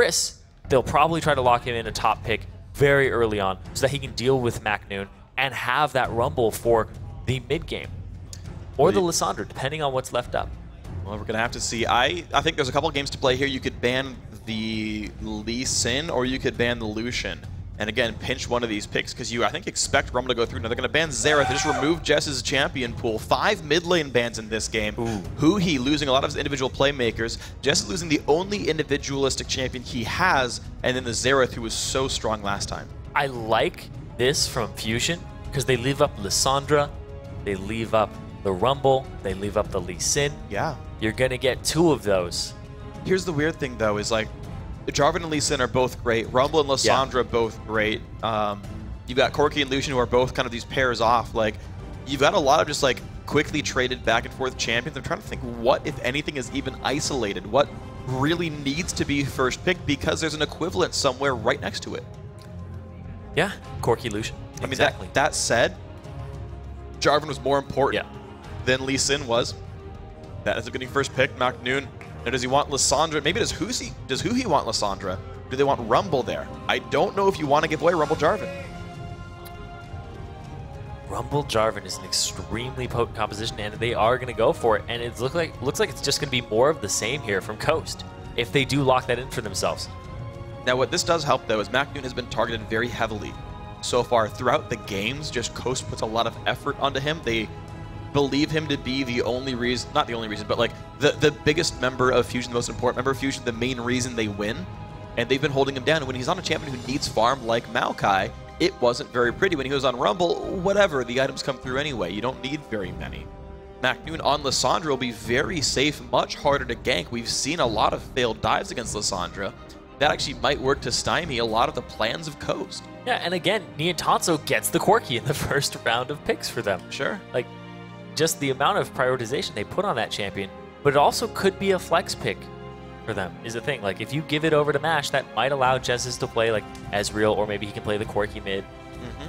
Cris, they'll probably try to lock him in a top pick very early on so that he can deal with MakNooN and have that rumble for the mid game. Or the Lissandra, depending on what's left up. Well, we're going to have to see. I think there's a couple games to play here. You could ban the Lee or you could ban the Lucian. And again, pinch one of these picks because you, I think, expect Rumble to go through. Now they're going to ban Xerath. They just removed Jess's champion pool. 5 mid lane bans in this game. HuHi losing a lot of his individual playmakers. Jess is losing the only individualistic champion he has, and then the Xerath, who was so strong last time. I like this from Fusion because they leave up Lissandra, they leave up the Rumble, they leave up the Lee Sin. Yeah. You're going to get 2 of those. Here's the weird thing, though, is like, Jarvan and Lee are both great. Rumble and Lissandra both great. You've got Corki and Lucian who are both kind of these pairs off. Like, you've got a lot of just like quickly traded back and forth champions. I'm trying to think what, if anything, is even isolated. What really needs to be first pick because there's an equivalent somewhere right next to it. Yeah, Corki Lucian. I mean, that said, Jarvan was more important than Lee Sin was. That ends up getting first pick. MakNooN. Now, does he want Lissandra? Maybe does HuHi want Lissandra? Do they want Rumble there? I don't know if you want to give away Rumble Jarvan. Rumble Jarvan is an extremely potent composition, and they are going to go for it. And it looks like it's just going to be more of the same here from Coast if they do lock that in for themselves. Now, what this does help, though, is MakNooN has been targeted very heavily so far throughout the games. Just Coast puts a lot of effort onto him. They believe him to be the only reason, not the only reason, but like the biggest member of Fusion, the most important member of Fusion, the main reason they win. And they've been holding him down. And when he's on a champion who needs farm like Maokai, it wasn't very pretty. When he was on Rumble, whatever, the items come through anyway. You don't need very many. MakNooN on Lissandra will be very safe, much harder to gank. We've seen a lot of failed dives against Lissandra. That actually might work to stymie a lot of the plans of Coast. Yeah, and again, Nien gets the Corki in the first round of picks for them. Sure. Like, just the amount of prioritization they put on that champion, but it also could be a flex pick for them, is the thing. Like, if you give it over to Mash, that might allow Jesiz to play, like, Ezreal, or maybe he can play the Corki mid.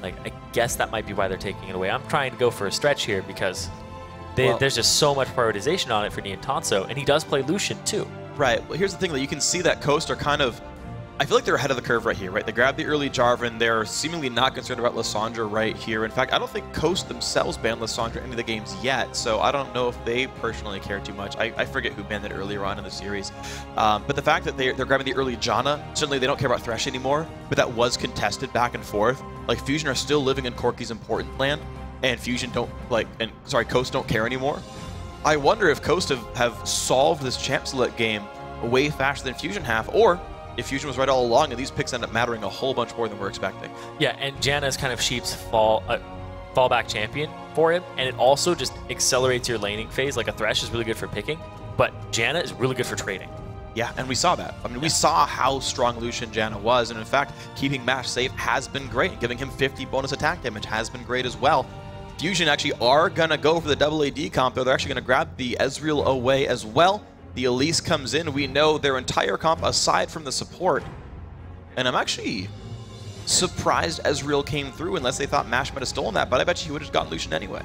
Like, I guess that might be why they're taking it away. I'm trying to go for a stretch here because there's just so much prioritization on it for Nien, and he does play Lucian, too. Right. Well, here's the thing, that you can see that Coast are kind of, I feel like they're ahead of the curve right here, right? They grabbed the early Jarvan. They're seemingly not concerned about Lissandra right here. In fact, I don't think Coast themselves banned Lissandra into the games yet, so I don't know if they personally care too much. I forget who banned it earlier on in the series. But the fact that they're grabbing the early Janna, certainly they don't care about Thresh anymore, but that was contested back and forth. Like, Fusion are still living in Corki's important land, and Coast don't care anymore. I wonder if Coast have solved this champ select game way faster than Fusion have, or if Fusion was right all along and these picks end up mattering a whole bunch more than we're expecting. Yeah, and Janna is kind of Sheep's fallback champion for him, and it also just accelerates your laning phase. Like, a Thresh is really good for picking, but Janna is really good for trading. Yeah, and we saw that. I mean, we saw how strong Lucian Janna was, and in fact, keeping Mash safe has been great. Giving him 50 bonus attack damage has been great as well. Fusion actually are going to go for the double AD comp, though. They're actually going to grab the Ezreal away as well. The Elise comes in. We know their entire comp, aside from the support. And I'm actually surprised Ezreal came through, unless they thought Mash might have stolen that, but I bet you he would have just gotten Lucian anyway.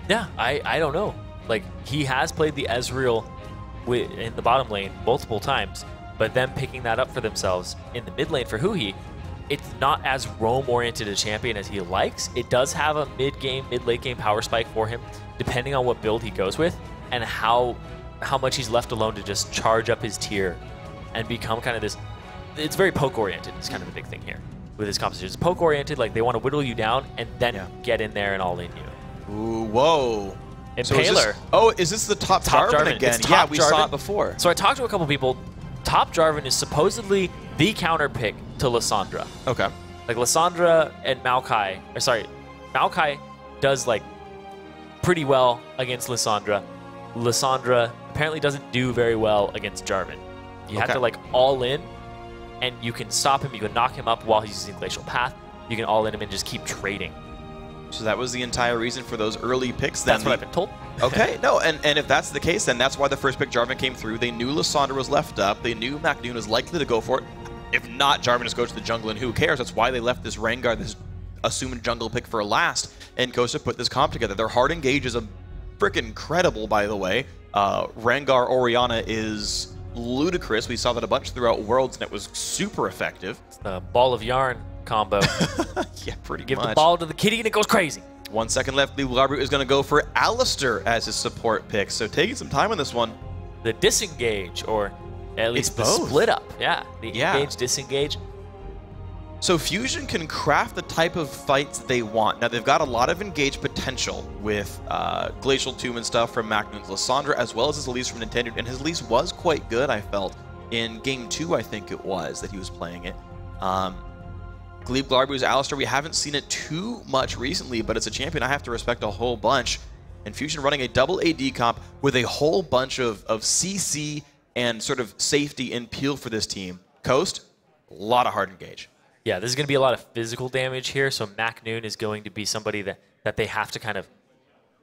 Yeah, I don't know. Like, he has played the Ezreal in the bottom lane multiple times, but them picking that up for themselves in the mid lane for HuHi, it's not as roam-oriented a champion as he likes. It does have a mid-late game power spike for him, depending on what build he goes with, and how much he's left alone to just charge up his tier and become kind of this. It's very poke-oriented is kind of the big thing here with his composition. It's poke-oriented, like they want to whittle you down and then get in there and all in you. Ooh, whoa. Impaler. Is this the top Jarvan again? Yeah, we saw it before. So I talked to a couple people. Top Jarvan is supposedly the counter pick to Lissandra. Okay. Like, Lissandra and Maokai, Maokai does like pretty well against Lissandra. Lissandra apparently doesn't do very well against Jarvan. You have to like all in, and you can stop him, you can knock him up while he's using Glacial Path. You can all in him and just keep trading. So that was the entire reason for those early picks then? That's what I've been told. Okay, no, and if that's the case, then that's why the first pick Jarvan came through. They knew Lissandra was left up. They knew MakNooN was likely to go for it. If not, Jarvan just goes to the jungle, and who cares? That's why they left this Rengar, this assumed jungle pick, for last, and Costa put this comp together. Their hard engage is a freaking incredible, by the way. Rengar Orianna is ludicrous. We saw that a bunch throughout Worlds, and it was super effective. It's the ball of yarn combo. Yeah, pretty Give much. the ball to the kitty and it goes crazy. 1 second left. Gleeb is going to go for Alistar as his support pick. So taking some time on this one. The disengage, or at least the both. split up. Yeah, the engage, disengage. So Fusion can craft the type of fights they want. Now, they've got a lot of engage potential with Glacial Tomb and stuff from MakNooN's Lissandra, as well as his Elise from Nintendo. And his Elise was quite good, I felt. In Game 2, I think it was, that he was playing it. Gleeb, Glarbu's Alistar, we haven't seen it too much recently, but it's a champion I have to respect a whole bunch. And Fusion running a double AD comp with a whole bunch of CC and sort of safety and peel for this team. Coast, a lot of hard engage. Yeah, this is going to be a lot of physical damage here, so MakNooN is going to be somebody that they have to kind of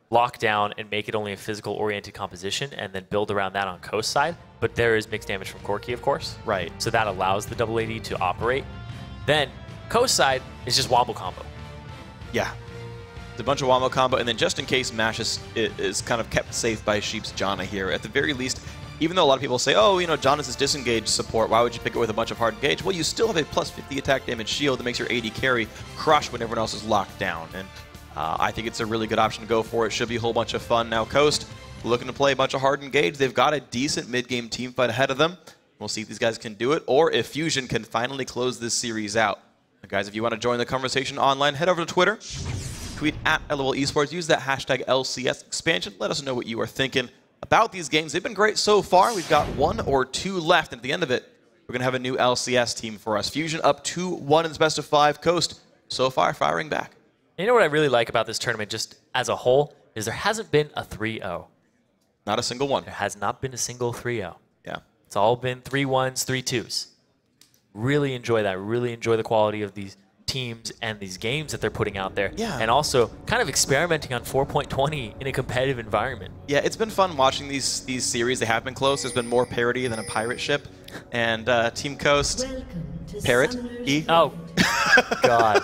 lock down and make it only a physical-oriented composition and then build around that on Coast side. But there is mixed damage from Corki, of course. Right. So that allows the double AD to operate. Then Coast side is just wombo combo. Yeah. It's a bunch of wombo combo, and then just in case Mash is kind of kept safe by Sheep's Janna here. At the very least, even though a lot of people say, oh, you know, Janna's is disengage support, why would you pick it with a bunch of hard engage? Well, you still have a plus 50 attack damage shield that makes your AD carry crush when everyone else is locked down. And I think it's a really good option to go for. It should be a whole bunch of fun. Now, Coast looking to play a bunch of hard engage. They've got a decent mid-game team fight ahead of them. We'll see if these guys can do it, or if Fusion can finally close this series out. Now, guys, if you want to join the conversation online, head over to Twitter. Tweet at LOL Esports. Use that hashtag LCS expansion. Let us know what you are thinking about these games. They've been great so far. We've got 1 or 2 left, and at the end of it, we're going to have a new LCS team for us. Fusion up 2-1 in this best of 5. Coast, so far, firing back. You know what I really like about this tournament, just as a whole, is there hasn't been a 3-0. Not a single one. There has not been a single 3-0. Yeah. It's all been 3-1s, 3-2s. Really enjoy that. Really enjoy the quality of these teams and these games that they're putting out there. Yeah. And also kind of experimenting on 4.20 in a competitive environment. Yeah, it's been fun watching these series. They have been close. There's been more parity than a pirate ship. And Team Coast, Parrot, E. Oh, God.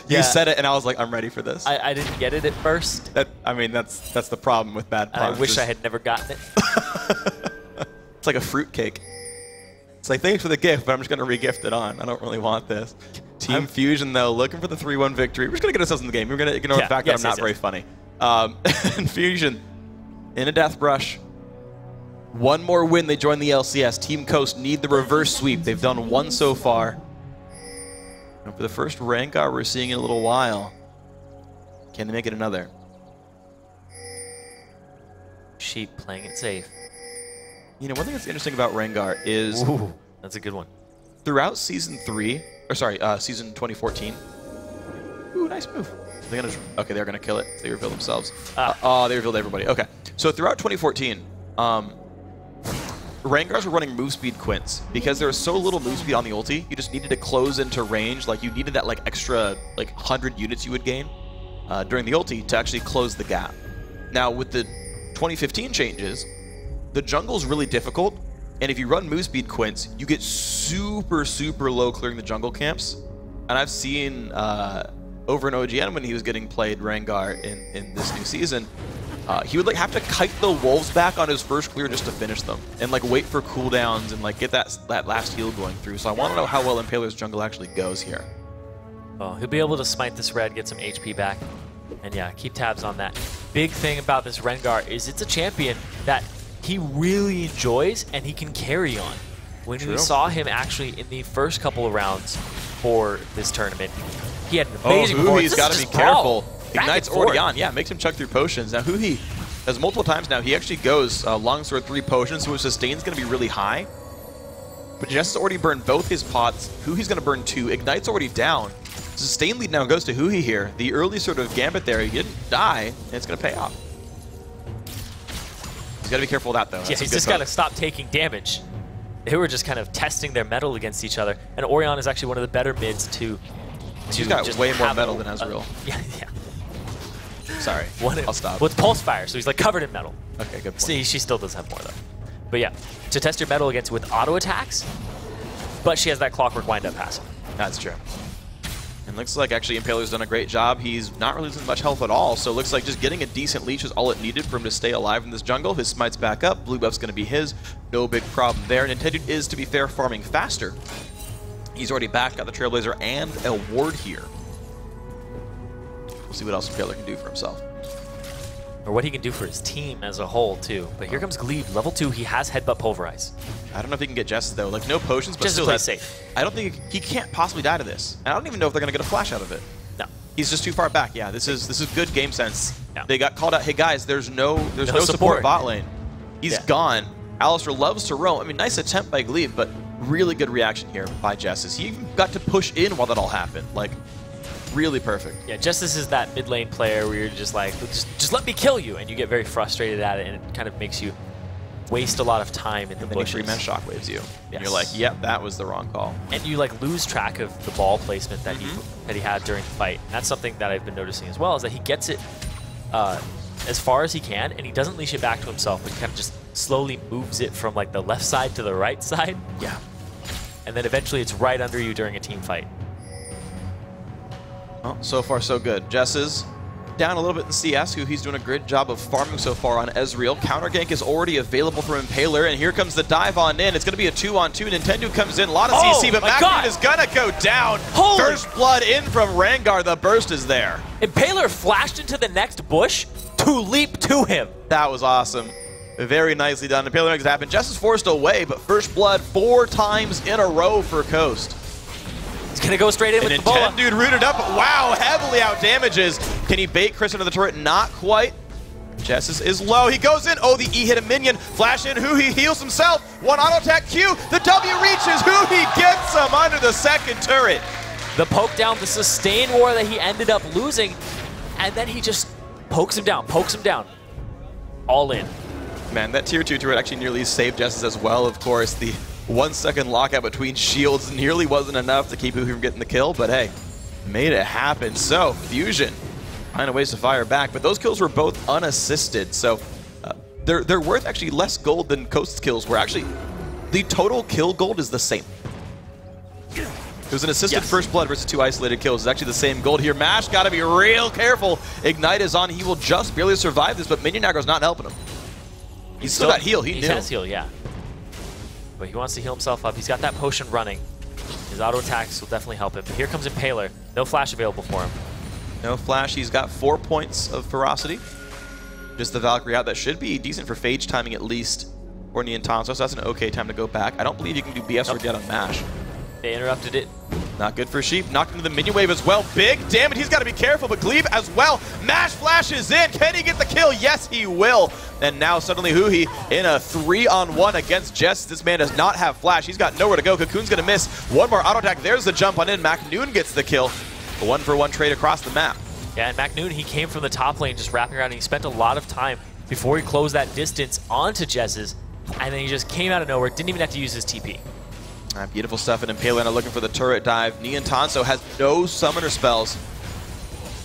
You said it, and I was like, I'm ready for this. I didn't get it at first. I mean, that's the problem with bad puns. I wish I had never gotten it. It's like a fruitcake. It's like, thanks for the gift, but I'm just going to re-gift it on. I don't really want this. Team Fusion, though, looking for the 3-1 victory. We're just going to get ourselves in the game. We're going to ignore the fact that I'm not very funny. And Fusion, in a death brush. 1 more win, they join the LCS. Team Coast need the reverse sweep. They've done 1 so far. And for the first Rengar we're seeing in a little while, can they make it another? Sheep playing it safe. You know, one thing that's interesting about Rengar is... Ooh, that's a good one. Throughout Season 3, or sorry, Season 2014. Ooh, nice move. They're gonna, okay, they're going to kill it. They reveal themselves. Oh, they revealed everybody. Okay. So throughout 2014, Rengars were running move speed quints. Because there was so little move speed on the ulti, you just needed to close into range. Like, you needed that like extra 100 units you would gain during the ulti to actually close the gap. Now, with the 2015 changes, the jungle's really difficult, and if you run move speed quints, you get super, super low clearing the jungle camps. And I've seen over in OGN when he was getting played Rengar in this new season, he would have to kite the wolves back on his first clear just to finish them, and wait for cooldowns and get that last heal going through. So I want to know how well Impaler's jungle actually goes here. Oh, he'll be able to smite this red, get some HP back, and yeah, keep tabs on that. Big thing about this Rengar is it's a champion that he really enjoys and he can carry on. When we saw him actually in the first couple of rounds for this tournament, he had an amazing performance. He's got to be careful. Ignites Orianna, yeah, makes him chuck through potions. Now HuHi has multiple times now. He actually goes longsword 3 potions, so his sustain's going to be really high. But Jesiz already burned both his pots. HuHi's going to burn 2. Ignite's already down. Sustain lead now goes to HuHi here. The early sort of gambit there, he didn't die, and it's going to pay off. He's got to be careful of that, though. Yeah, he's just got to stop taking damage. They were just kind of testing their metal against each other. And Orianna is actually one of the better mids to He's got way more metal than Ezreal. Yeah. Sorry, I'll stop. Well, it's pulse fire, so he's covered in metal. Okay, good point. See, she still does have more, though. But yeah, to test your metal against with auto attacks, but she has that clockwork wind-up passive. That's true. And looks like actually Impaler's done a great job. He's not really losing much health at all, so it looks like just getting a decent leash is all it needed for him to stay alive in this jungle. His smite's back up, blue buff's going to be his, no big problem there. Nintendude is, to be fair, farming faster. He's already back, got the Trailblazer and a ward here. We'll see what else Impaler can do for himself. Or what he can do for his team as a whole, too. But here comes Gleeb, level 2. He has Headbutt Pulverize. I don't know if he can get Jesiz, though. Like, no potions, but Jesiz still, plays safe. I don't think he can't possibly die to this. And I don't even know if they're going to get a flash out of it. No. He's just too far back. Yeah, this is good game sense. Yeah. They got called out. Hey, guys, there's no support bot lane. He's gone. Alistar loves to roam. I mean, nice attempt by Gleeb, but really good reaction here by Jesiz. He even got to push in while that all happened. Like, really perfect. Yeah, Jesiz is that mid lane player where you're just like, just let me kill you, and you get very frustrated at it, and it kind of makes you waste a lot of time in the bushes. And then he 3-man shockwaves you. Yes. And you're like, yep, that was the wrong call. And you like lose track of the ball placement that he had during the fight. And that's something that I've been noticing as well, is that he gets it as far as he can, and he doesn't leash it back to himself, but he kind of just slowly moves it from like the left side to the right side. Yeah. And then eventually it's right under you during a team fight. Well, so far so good. Jesiz down a little bit in CS, he's doing a great job of farming so far on Ezreal. Counter gank is already available from Impaler, and here comes the dive on in. It's going to be a 2-on-2. Nintendo comes in, a lot of CC, but MakNooN is going to go down. First blood in from Rengar. The burst is there. Impaler flashed into the next bush to leap to him. That was awesome. Very nicely done. Impaler makes it happen. Jesiz forced away, but first blood 4 times in a row for Coast. He's going to go straight in with the boa. Nintendude rooted up. Wow, heavily out damages. Can he bait Cris into the turret? Not quite. Jesiz is low. He goes in. Oh, the E hit a minion. Flash in. HuHi heals himself. One auto attack Q. The W reaches. HuHi gets him under the second turret. The poke down, the sustain war that he ended up losing, and then he just pokes him down, all in. Man, that tier 2 turret actually nearly saved Jesiz as well. Of course, the 1-second lockout between shields nearly wasn't enough to keep HuHi from getting the kill, but hey, made it happen. So, Fusion finding ways to fire back, but those kills were both unassisted, so they're worth actually less gold than Coast's kills were. Actually, the total kill gold is the same. It was an assisted first blood versus 2 isolated kills. It's actually the same gold here. Mash got to be real careful. Ignite is on. He will just barely survive this, but minion aggro's not helping him. He's still got heal. He has heal, yeah. But he wants to heal himself up. He's got that potion running. His auto attacks will definitely help him. But here comes Impaler. No flash available for him. No flash. He's got 4 points of ferocity. Just the Valkyrie out. That should be decent for phage timing at least for Nien, so that's an okay time to go back. I don't believe you can do BS or get on Mash. They interrupted it. Not good for Sheep. Knocked into the minion wave as well. Big damage. He's got to be careful, but Gleeb as well. Mash flashes in. Can he get the kill? Yes, he will. And now suddenly HuHi in a 3-on-1 against Jess. This man does not have flash. He's got nowhere to go. Cocoon's going to miss. One more auto attack. There's the jump on in. MakNooN gets the kill. A 1-for-1 trade across the map. Yeah, and MakNooN, he came from the top lane just wrapping around, and he spent a lot of time before he closed that distance onto Jesiz, and then he just came out of nowhere, didn't even have to use his TP. Beautiful stuff, and Impaler looking for the turret dive. Nien has no summoner spells.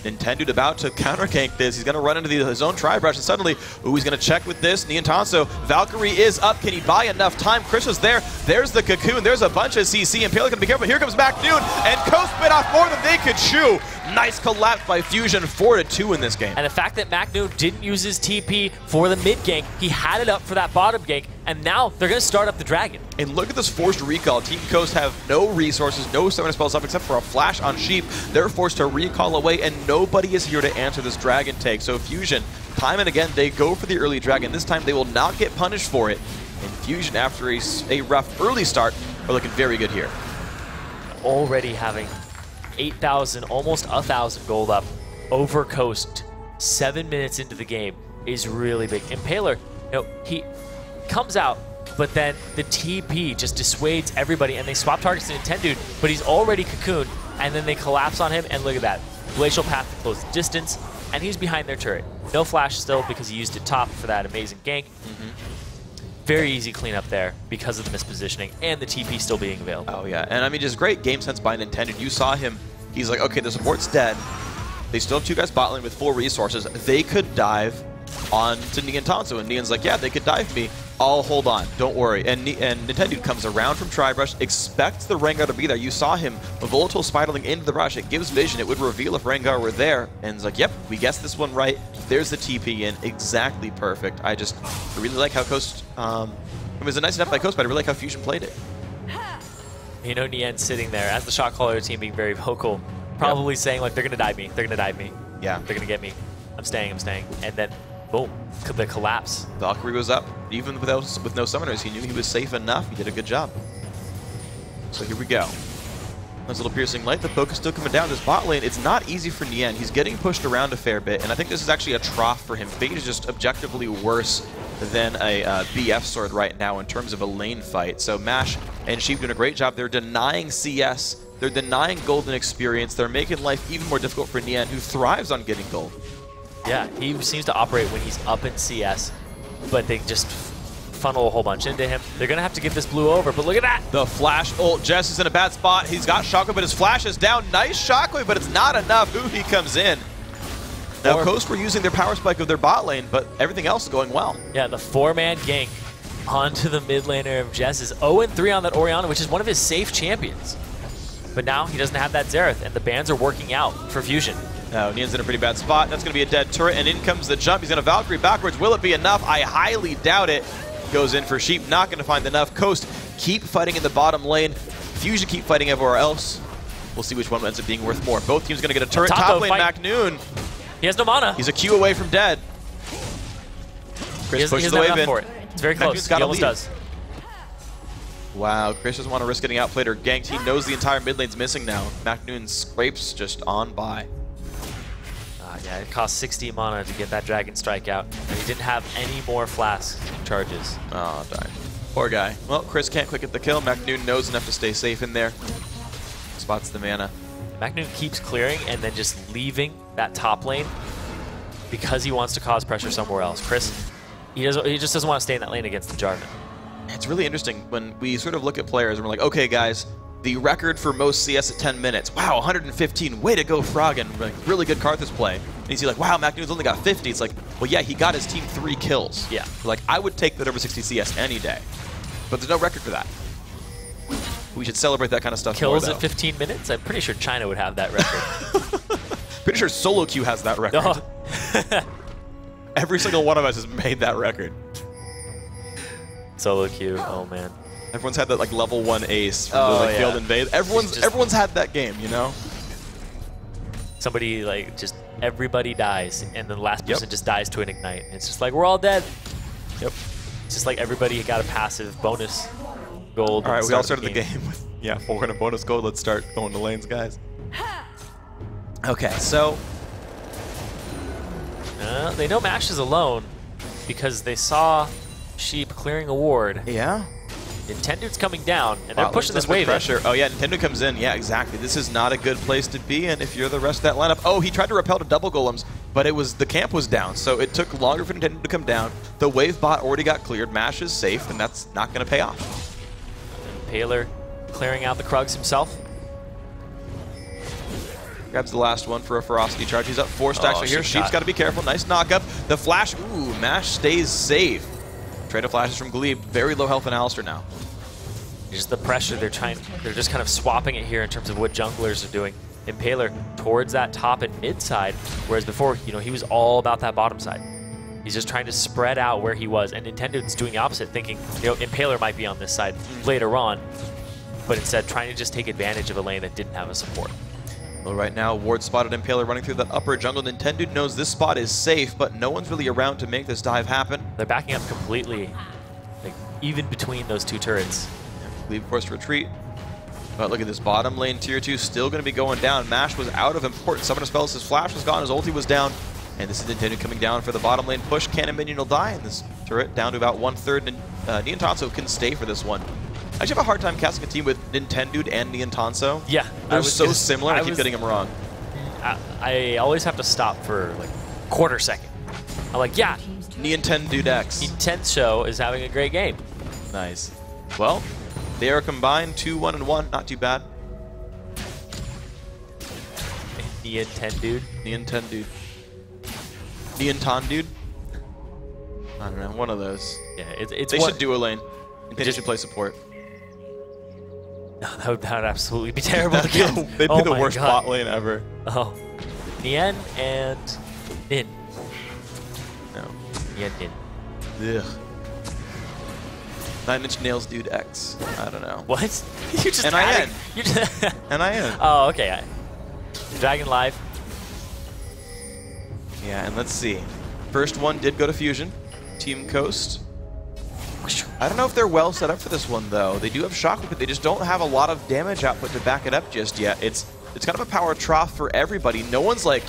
Nintendude about to counter gank this. He's going to run into his own tri-brush, and suddenly, ooh, he's going to check with this. Nien Valkyrie is up. Can he buy enough time? Cris is there. There's the Cocoon. There's a bunch of CC. Impaler going to be careful. Here comes MakNooN, and Coast bit off more than they could chew. Nice collapse by Fusion, 4-2 in this game. And the fact that MakNooN didn't use his TP for the mid gank, he had it up for that bottom gank, and now they're going to start up the dragon. And look at this forced recall. Team Coast have no resources, no summoner spells up except for a flash on Sheep. They're forced to recall away, and nobody is here to answer this dragon take. So Fusion, time and again, they go for the early dragon. This time they will not get punished for it. And Fusion, after a rough early start, are looking very good here. Already having 8,000, almost 1,000 gold up over Coast 7 minutes into the game is really big. Impaler, he comes out, but then the TP just dissuades everybody, and they swap targets to Nintendude, but he's already cocooned, and then they collapse on him, and look at that. Glacial Path to close the distance, and he's behind their turret. No flash still because he used it top for that amazing gank. Very easy cleanup there because of the mispositioning and the TP still being available. Oh yeah, and I mean, just great game sense by Nintendude. You saw him, he's like, okay, the support's dead. They still have 2 guys bot lane with full resources. They could dive on to Nien, and Nien's like, yeah, they could dive me. I'll hold on, don't worry. And Nintendude comes around from Tri-Brush, expects the Rengar to be there. You saw him volatile spiraling into the rush. It gives vision. It would reveal if Rengar were there. And it's like, yep, we guessed this one right. There's the TP in. Exactly perfect. I really like how Coast, it was a nice enough by Coast, but I really like how Fusion played it. You know, Nien sitting there as the shot caller team being very vocal, probably saying like, they're going to dive me. They're going to dive me. Yeah. They're going to get me. I'm staying. And then, boom, the collapse. Valkyrie was up. Even with no summoners, he knew he was safe enough. He did a good job. So here we go. Nice little piercing light. The poke is still coming down this bot lane. It's not easy for Nien. He's getting pushed around a fair bit, and I think this is actually a trough for him. Fate is just objectively worse than a BF sword right now in terms of a lane fight. So Mash and Sheep doing a great job. They're denying CS. They're denying golden experience. They're making life even more difficult for Nien, who thrives on getting gold. Yeah, he seems to operate when he's up in CS, but they just funnel a whole bunch into him. They're going to have to give this blue over, but look at that! The flash ult. Jess is in a bad spot. He's got Shockwave, but his flash is down. Nice Shockwave, but it's not enough. HuHi comes in. Now, Coast were using their power spike of their bot lane, but everything else is going well. Yeah, the 4-man gank onto the mid laner of Jesiz. 0-3 on that Orianna, which is one of his safe champions. But now he doesn't have that Xerath, and the bans are working out for Fusion. Now, Nien's in a pretty bad spot. That's going to be a dead turret, and in comes the jump. He's going to Valkyrie backwards. Will it be enough? I highly doubt it. Goes in for Sheep. Not going to find enough. Coast keep fighting in the bottom lane. Fusion keep fighting everywhere else. We'll see which one ends up being worth more. Both teams going to get a turret. Top lane, MakNooN. He has no mana. He's a Q away from dead. Cris pushes the wave in. For it. It's very close. He almost does. Wow, Cris doesn't want to risk getting outplayed or ganked. He knows the entire mid lane's missing now. MakNooN scrapes just on by. Yeah, it cost 60 mana to get that Dragon Strike out, and he didn't have any more flask charges. Oh, darn. Poor guy. Well, Cris can't quick get the kill. MakNooN knows enough to stay safe in there. Spots the mana. MakNooN keeps clearing and then just leaving that top lane because he wants to cause pressure somewhere else. Cris, he just doesn't want to stay in that lane against the Jarvan. It's really interesting when we sort of look at players and we're like, okay, guys, the record for most CS at 10 minutes. Wow, 115. Way to go, Froggen. Like, really good Karthus play. And you see, like, wow, MakNooN's only got 50. It's like, well, yeah, he got his team 3 kills. Yeah. Like, I would take that over 60 CS any day. But there's no record for that. We should celebrate that kind of stuff Kills more, at 15 minutes? I'm pretty sure China would have that record. Pretty sure Solo Q has that record. Oh. Every single one of us has made that record. Solo Q, oh man. Everyone's had that like level 1 ace from the Field Invade. Everyone's had that game, you know? Somebody like just everybody dies and the last person just dies to an ignite. And it's just like we're all dead. Yep. It's just like everybody got a passive bonus gold. All right, we all started the game with 400 bonus gold. Let's start going to lanes, guys. Okay, so they know Mash is alone because they saw Sheep clearing a ward. Yeah. Nintendude's coming down, and they're pushing this wave pressure. Oh, yeah, Nintendo comes in. Yeah, exactly. This is not a good place to be in if you're the rest of that lineup. Oh, he tried to repel to double golems, but the camp was down, so it took longer for Nintendo to come down. The wave bot already got cleared. Mash is safe, and that's not going to pay off. Impaler clearing out the Krugs himself. Grabs the last one for a ferocity charge. He's up 4 stacks right here. Sheep's got to be careful. Nice knock up. The flash. Ooh, Mash stays safe. Trade of flashes from Gleeb. Very low health in Alistar now. Just the pressure they're just kind of swapping it here in terms of what junglers are doing. Impaler towards that top and mid side, whereas before, he was all about that bottom side. He's just trying to spread out where he was, and Nintendo's doing the opposite, thinking, Impaler might be on this side later on, but instead trying to just take advantage of a lane that didn't have a support. Well, right now, Ward spotted Impaler running through that upper jungle. Nintendude knows this spot is safe, but no one's really around to make this dive happen. They're backing up completely, like even between those 2 turrets. Gleeb forced retreat. But look at this bottom lane, tier 2 still going to be going down. Mash was out of important summoner spells. His flash was gone, his ulti was down. And this is Nintendo coming down for the bottom lane push. Cannon minion will die, and this turret down to about 1/3. And Nien can stay for this one. I actually have a hard time casting a team with Nintendude and Nien. Yeah. They're so similar, I keep getting them wrong. I always have to stop for like quarter second. I'm like, yeah. NintendudeX. Nintendo is having a great game. Nice. Well, they are combined 2-1-1. Not too bad. Nintendude. Nintendude. Nientendude. I don't know, one of those. Yeah, it's they should do a lane. They should play support. No, that would absolutely be terrible to get. They'd be the worst bot lane ever. Oh. Nien and Nien. No. Nien, Nien. Ugh. 9-inch nails dude X. I don't know. What? You just Nien. You just Nien. Oh, okay. Dragon live. Yeah, and let's see. First one did go to Fusion. Team Coast. I don't know if they're well set up for this one, though. They do have Shockwave, but they just don't have a lot of damage output to back it up just yet. It's kind of a power trough for everybody. No one's, like,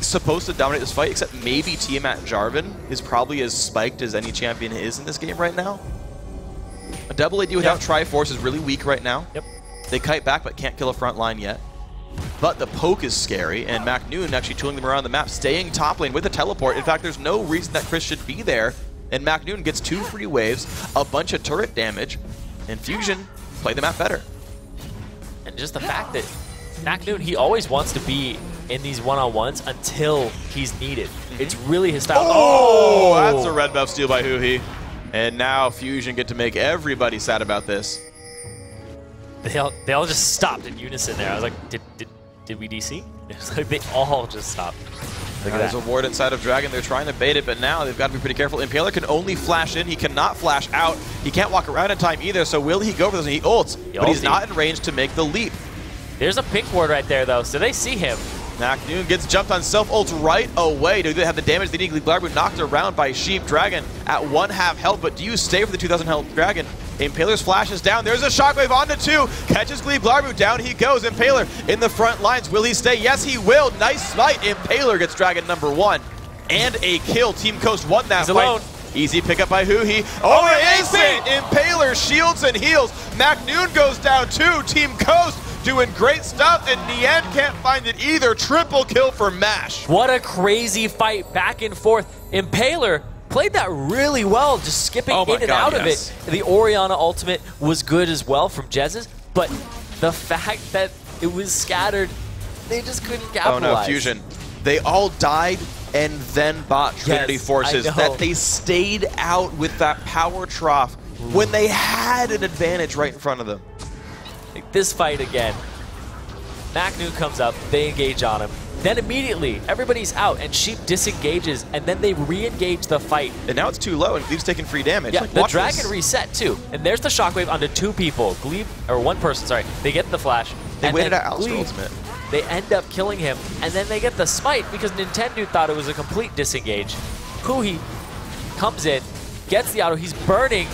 supposed to dominate this fight, except maybe Tiamat Jarvan is probably as spiked as any champion is in this game right now. A double AD without Triforce is really weak right now. Yep. They kite back, but can't kill a front line yet. But the poke is scary, and MakNooN actually tooling them around the map, staying top lane with a teleport. In fact, there's no reason that Cris should be there. And MakNooN gets 2 free waves, a bunch of turret damage, and Fusion play the map better. And just the fact that MakNooN, he always wants to be in these one-on-ones until he's needed. It's really his style. Oh, that's a red buff steal by HuHi. And now Fusion get to make everybody sad about this. They all just stopped in unison there. I was like, did we DC? It's like they all just stopped. There's a ward inside of Dragon. They're trying to bait it, but now they've got to be pretty careful. Impaler can only flash in. He cannot flash out. He can't walk around in time either, so will he go for this? He ults, but he's not in range to make the leap. There's a pink ward right there, though, so they see him. MakNooN gets jumped on self-ults right away. Do they have the damage they need? Gleeb knocked around by Sheep. Dragon at 1/2 health, but do you stay for the 2,000 health Dragon? Impaler's flash is down. There's a shockwave onto 2. Catches Gleeb. Down he goes. Impaler in the front lines. Will he stay? Yes, he will. Nice smite. Impaler gets Dragon number 1. And a kill. Team Coast won that fight. Alone. Easy pickup by HuHi. Oh, insane! Impaler shields and heals. MakNooN goes down too. Team Coast doing great stuff, and Nien can't find it either. Triple kill for MASH. What a crazy fight back and forth. Impaler played that really well, just skipping in and out of it. The Orianna ultimate was good as well from Jesiz, but the fact that it was scattered, they just couldn't capitalize. Oh no, Fusion. They all died and then bought Trinity Forces. That they stayed out with that power trough when they had an advantage right in front of them. Like this fight again. MakNooN comes up, they engage on him. Then immediately, everybody's out, and Sheep disengages, and then they re-engage the fight. And now it's too low, and Gleeb's taking free damage. Yeah, like, the Dragon reset too. And there's the shockwave onto 2 people. Gleeb, or 1 person, sorry. They get the flash. They and waited then out Alistar Gleeb, ultimate. They end up killing him, and then they get the smite because Nintendo thought it was a complete disengage. HuHi comes in, gets the auto, he's burning,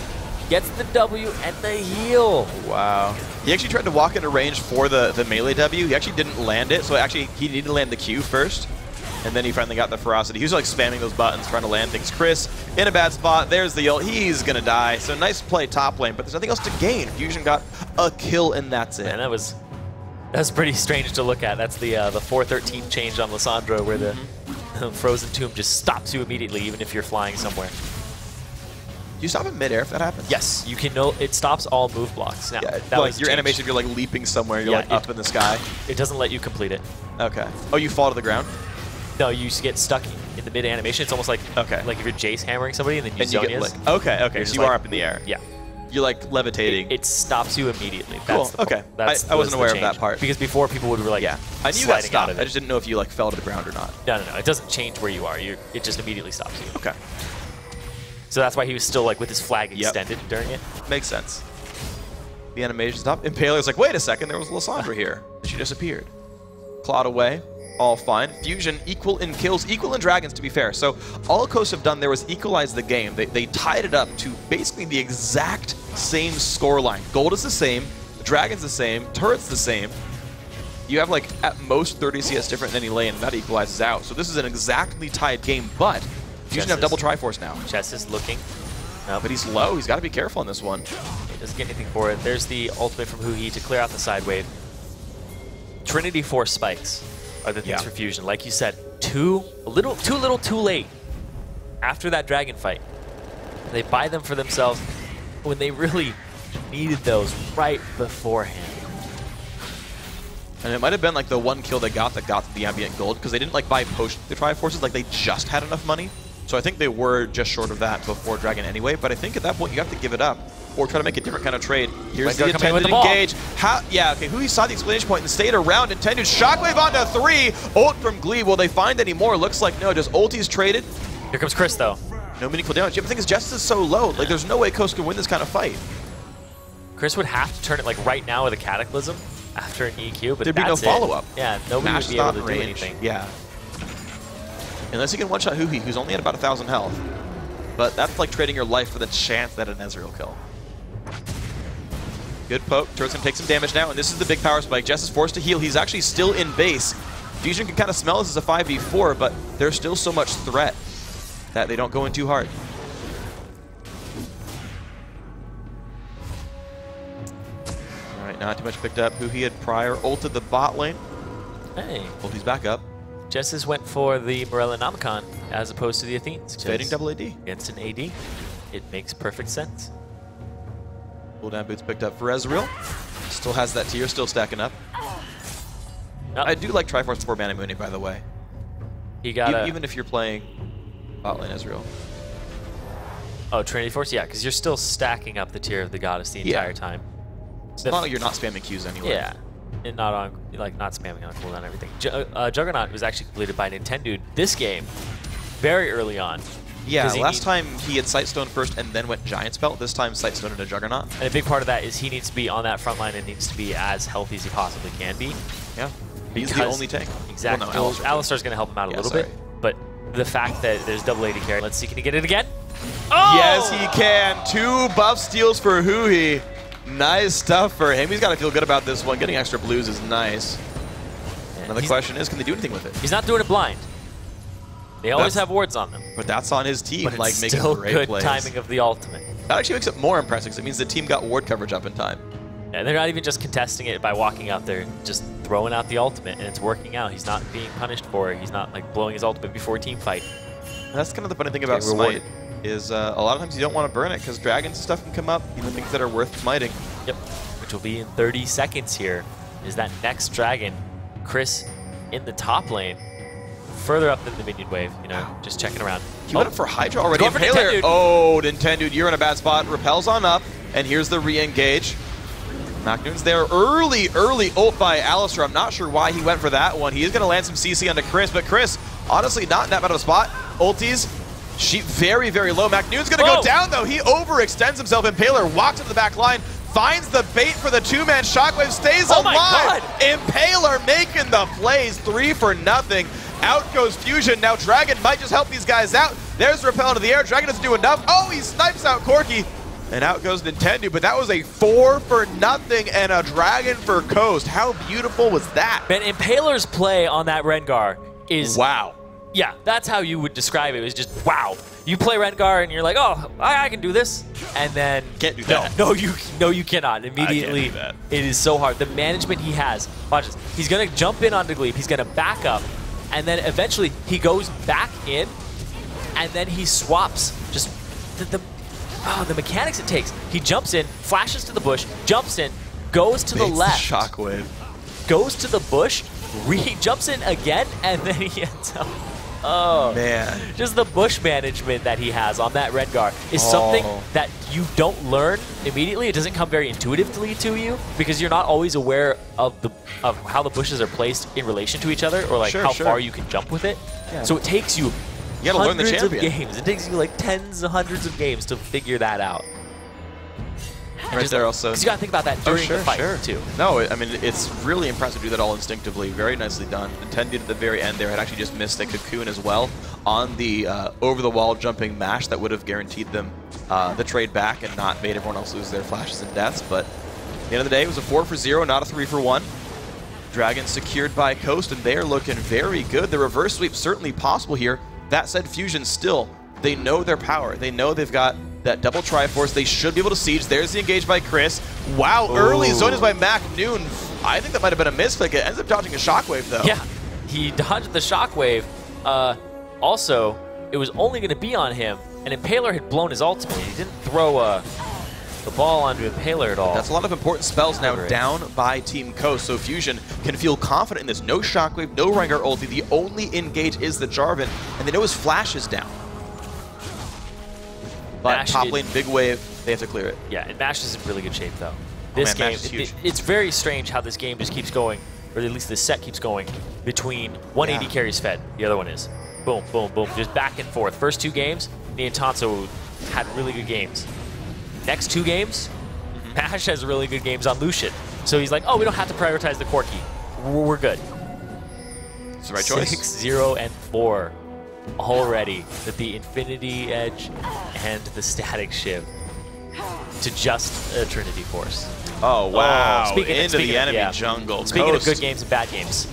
gets the W and the heal. Wow. He actually tried to walk into range for the melee W. He actually didn't land it, so actually he needed to land the Q first. And then he finally got the ferocity. He was like spamming those buttons, trying to land things. Cris in a bad spot. There's the ult. He's gonna die. So nice play top lane, but there's nothing else to gain. Fusion got a kill, and that's it. Man, that's pretty strange to look at. That's the 413 change on Lissandra, where the Frozen Tomb just stops you immediately, even if you're flying somewhere. Do you stop in midair if that happens? Yes, you can. It stops all move blocks. Now, yeah, that like was your changed. animation, if you're like leaping somewhere, you're like up in the sky. It doesn't let you complete it. Okay. Oh, you fall to the ground? No, you just get stuck in the mid animation. It's almost like like if you're Jace hammering somebody and then you zone get okay, so you are up in the air. Yeah. You're like levitating. It stops you immediately. Cool. That's I wasn't aware of that part. Because before people would be like, I knew that stopped. I just didn't know if you like fell to the ground or not. No. It doesn't change where you are. It just immediately stops you. Okay. So that's why he was still like with his flag extended during it. Makes sense. The animation stopped. Impaler's like, wait a second, there was Lissandra here. She disappeared. Clawed away. All fine. Fusion equal in kills, equal in dragons, to be fair. So all Coast have done there was equalize the game. They tied it up to basically the exact same scoreline. Gold is the same, dragon's the same, turret's the same. You have like at most 30 CS different in any lane, and that equalizes out. So this is an exactly tied game, but Fusion have double Triforce now. Jesiz looking. No, but he's low. He's got to be careful on this one. He doesn't get anything for it. There's the ultimate from HuHi to clear out the side wave. Trinity Force spikes are the things for Fusion. Like you said, too little, too late after that dragon fight. They buy them for themselves when they really needed those right beforehand. And it might have been like the one kill they got the ambient gold, because they didn't like buy potion the Triforces, like they just had enough money. So I think they were just short of that before Dragon anyway, but I think at that point you have to give it up or try to make a different kind of trade. Here's the intended engage. Yeah, okay, HuHi saw the exclamation point and stayed around. Intended shockwave onto 3. Ult from Gleeb. Will they find any more? Looks like no. Just ulti's traded. Here comes Cris, though. No meaningful damage. Yeah, but the thing is, Jesiz is so low. Like, there's no way Coast can win this kind of fight. Cris would have to turn it like right now with a Cataclysm after an EQ, but there'd be no follow-up. Yeah, nobody would be able to do anything. Yeah. Unless you can one-shot HuHi, who's only at about 1,000 health. But that's like trading your life for the chance at an Ezreal kill. Good poke. Turret's gonna take some damage now, and this is the big power spike. Jess is forced to heal. He's actually still in base. Fusion can kind of smell this as a 5v4, but there's still so much threat that they don't go in too hard. All right, not too much picked up. HuHi had prior ulted the bot lane. Hey. Ulti's back up. Jesiz went for the Morellonomicon as opposed to the Athenes. Fading double AD. Against an AD. It makes perfect sense. Cooldown boots picked up for Ezreal. Still has that tier, still stacking up. I do like Triforce before MakNooN, by the way. He got even if you're playing bot lane Ezreal. Oh, Trinity Force? Yeah, because you're still stacking up the tier of the goddess the entire time. It's not like you're not spamming Qs anyway. Yeah. And not on, like, not spamming on cooldown and everything. Juggernaut was actually completed by Nintendude this game, very early on. Yeah, last time he had Sightstone first and then went Giant Spell. This time Sightstone into Juggernaut. And a big part of that is he needs to be on that front line and needs to be as healthy as he possibly can be. Yeah, he's the only tank. Exactly. Well, no, Alistar's going to help him out a little bit. But the fact that there's double AD carry. Let's see, can he get it again? Oh! Yes, he can. 2 buff steals for HuHi. Nice stuff for him. He's got to feel good about this one. Getting extra blues is nice. Now the question is, can they do anything with it? He's not doing it blind. They always have wards on them. But that's on his team, but like it's making still great good plays. Timing of the ultimate. That actually makes it more impressive because it means the team got ward coverage up in time. And they're not even just contesting it by walking out there, just throwing out the ultimate, and it's working out. He's not being punished for it. He's not like blowing his ultimate before a team fight. That's kind of the funny thing about Smite is a lot of times you don't want to burn it because dragons and stuff can come up, even things that are worth smiting. Yep, which will be in 30 seconds here. Is that next dragon, Cris in the top lane, further up than the minion wave, you know, just checking around. He went up for Hydra already. Impaler. Oh, Nintendude, you're in a bad spot. Repels on up, and here's the re-engage. MakNooN's there. Early ult by Alistar. I'm not sure why he went for that one. He is going to land some CC onto Cris, but Cris, honestly, not in that bad of a spot. Ultis, very, very low. MakNooN's going to go down, though. He overextends himself. Impaler walks into the back line, finds the bait for the 2-man shockwave, stays alive. Impaler making the plays, 3 for nothing. Out goes Fusion. Now Dragon might just help these guys out. There's Repel into the air. Dragon doesn't do enough. Oh, he snipes out Corki. And out goes Nintendude, but that was a 4 for nothing and a Dragon for Coast. How beautiful was that? Man, Impaler's play on that Rengar is... Wow. Yeah, that's how you would describe it. It was just, wow. You play Rengar and you're like, oh, I can do this. And then... Can't do that. No, you cannot. Immediately, I can't do that. It is so hard. The management he has. Watch this. He's going to jump in onto Gleeb. He's going to back up. And then eventually he goes back in. And then he swaps. Just the mechanics it takes. He jumps in, flashes to the bush, jumps in, goes to the left. Shockwave. Goes to the bush, jumps in again, and then he ends up... Oh, man. Just the bush management that he has on that Rengar is something that you don't learn immediately. It doesn't come very intuitively to you because you're not always aware of how the bushes are placed in relation to each other or like how far you can jump with it. Yeah. So it takes you gotta learn the champion. Of games. It takes you like tens of hundreds of games to figure that out. Right there also. Because you gotta think about that during the fight too. No, I mean, it's really impressive to do that all instinctively. Very nicely done. Nintendude at the very end there had actually just missed a cocoon as well on the over-the-wall jumping mash that would have guaranteed them the trade back and not made everyone else lose their flashes and deaths. But at the end of the day, it was a 4 for 0, not a 3 for 1. Dragon secured by Coast, and they're looking very good. The reverse sweep certainly possible here. That said, Fusion still, they know their power. They know they've got that double Triforce. They should be able to siege. There's the engage by Cris. Wow, early zones by MakNooN. I think that might have been a misclick. It ends up dodging a shockwave, though. Yeah, he dodged the shockwave. Also, it was only going to be on him, and Impaler had blown his ultimate. He didn't throw the ball onto Impaler at all. That's a lot of important spells now down by Team Coast, so Fusion can feel confident in this. No shockwave, no Rengar ulti. The only engage is the Jarvan, and they know his flash is down. But Mash top lane, big wave, they have to clear it. Yeah, and Mash is in really good shape, though. This man, game, it's very strange how this game just keeps going, or at least this set keeps going, between one AD carries fed, the other one is. Boom, boom, boom, just back and forth. First 2 games, Nien had really good games. Next 2 games, Mash has really good games on Lucian. So he's like, oh, we don't have to prioritize the Corki. We're good. It's the right choice. 6-0-4 already with the Infinity Edge and the Static Shiv to just a Trinity Force. Oh, wow. Into the enemy jungle. Speaking of good games and bad games,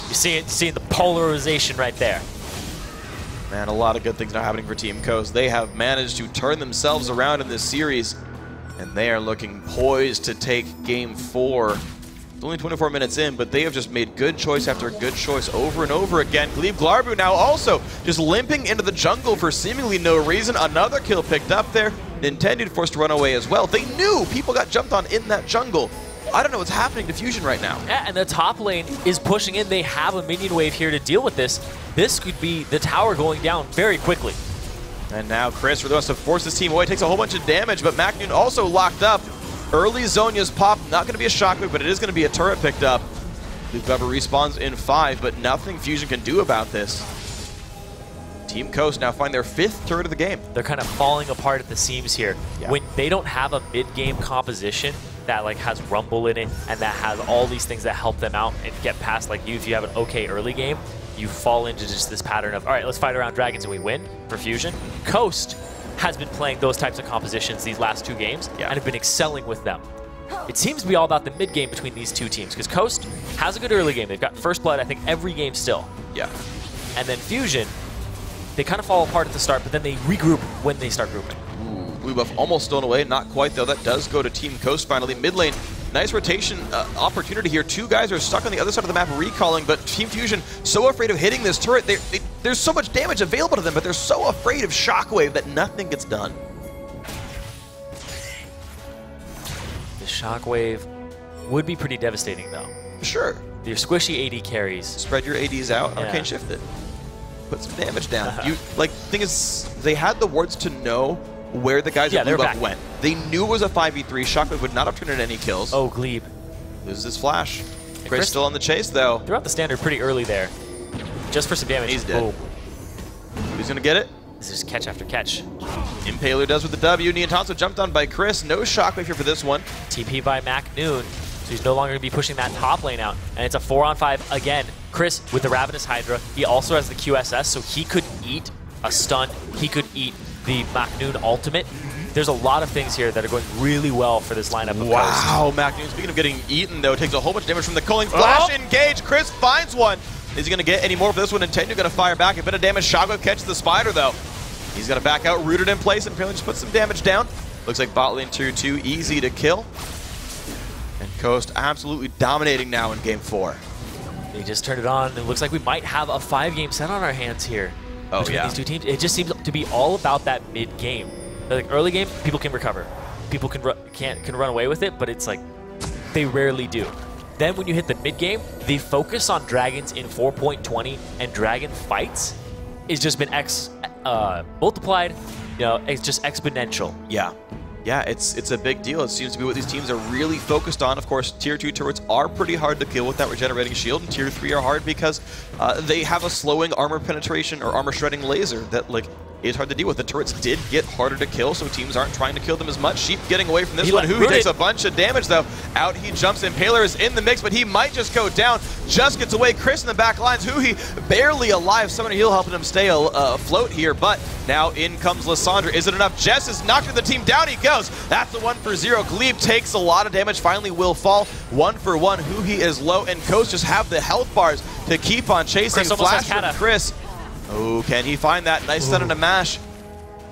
you're seeing the polarization right there. Man, a lot of good things are happening for Team Coast. They have managed to turn themselves around in this series, and they are looking poised to take Game 4. It's only 24 minutes in, but they have just made good choice after good choice over and over again. Gleeb Glarbu now also just limping into the jungle for seemingly no reason. Another kill picked up there. Nintendude forced to run away as well. They knew people got jumped on in that jungle. I don't know what's happening to Fusion right now. Yeah, and the top lane is pushing in. They have a minion wave here to deal with this. This could be the tower going down very quickly. And now Cris really wants to force this team away. Takes a whole bunch of damage, but MakNooN also locked up. Early Zhonya's pop, not going to be a shockwave, but it is going to be a turret picked up. Gleeb respawns in 5, but nothing Fusion can do about this. Team Coast now find their 5th turret of the game. They're kind of falling apart at the seams here. Yeah. When they don't have a mid-game composition that like has Rumble in it and that has all these things that help them out and get past, like if you have an okay early game, you fall into just this pattern of, all right, let's fight around dragons and we win for Fusion. Coast has been playing those types of compositions these last 2 games and have been excelling with them. It seems to be all about the mid-game between these 2 teams because Coast has a good early game. They've got first blood, I think, every game still. Yeah. And then Fusion, they kind of fall apart at the start, but then they regroup when they start grouping. Ooh, blue buff almost stolen away. Not quite, though. That does go to Team Coast finally. Mid lane, nice rotation opportunity here. 2 guys are stuck on the other side of the map recalling, but Team Fusion so afraid of hitting this turret. There's so much damage available to them, but they're so afraid of Shockwave that nothing gets done. The Shockwave would be pretty devastating, though. Sure. Your squishy AD carries. Spread your ADs out. Yeah. Arcane Shift it. Put some damage down. Thing is, they had the wards to know where the guys at blue buff went. They knew it was a 5v3. Shockwave would not have turned in any kills. Oh, Gleeb. Loses his flash. Cris still on the chase, though. Threw out the standard pretty early there. Just for some damage. He's dead. Boom. Who's going to get it? This is catch after catch. Impaler does with the W. Nien jumped on by Cris. No Shockwave here for this one. TP by MakNooN. So he's no longer going to be pushing that top lane out. And it's a 4-on-5 again. Cris with the Ravenous Hydra. He also has the QSS, so he could eat a stun. He could eat the MakNooN ultimate. There's a lot of things here that are going really well for this lineup of Wow, MakNooN, speaking of getting eaten, though, takes a whole bunch of damage from the culling flash. Engage. Cris finds one. Is he going to get any more for this one? Nintendude going to fire back. A bit of damage. Shockwave catches the spider, though. He's going to back out, rooted in place, and apparently just put some damage down. Looks like bot lane tier 2, easy to kill. And Coast absolutely dominating now in Game 4. They just turned it on. It looks like we might have a 5-game set on our hands here. Oh, between these 2 teams. It just seems to be all about that mid-game. Like early game, people can recover. People can run away with it, but it's like they rarely do. Then when you hit the mid-game, the focus on dragons in 4.20 and dragon fights has just been multiplied. You know, it's just exponential. Yeah. Yeah, it's a big deal. It seems to be what these teams are really focused on. Of course, tier 2 turrets are pretty hard to kill with that regenerating shield, and tier 3 are hard because they have a slowing armor penetration or armor shredding laser that is hard to deal with. The turrets did get harder to kill, so teams aren't trying to kill them as much. Sheep getting away from this one. HuHi takes a bunch of damage, though. Out he jumps. Impaler is in the mix, but he might just go down. Just gets away. Cris in the back lines. HuHi barely alive. Summoner heal helping him stay afloat here, but now in comes Lissandra. Is it enough? Jesiz knocking the team down. He goes. That's a 1-for-0. Gleeb takes a lot of damage. Finally will fall. 1-for-1. HuHi is low, and Coast just have the health bars to keep on chasing. Flash from Cris. Oh, can he find that? Nice stun and a mash.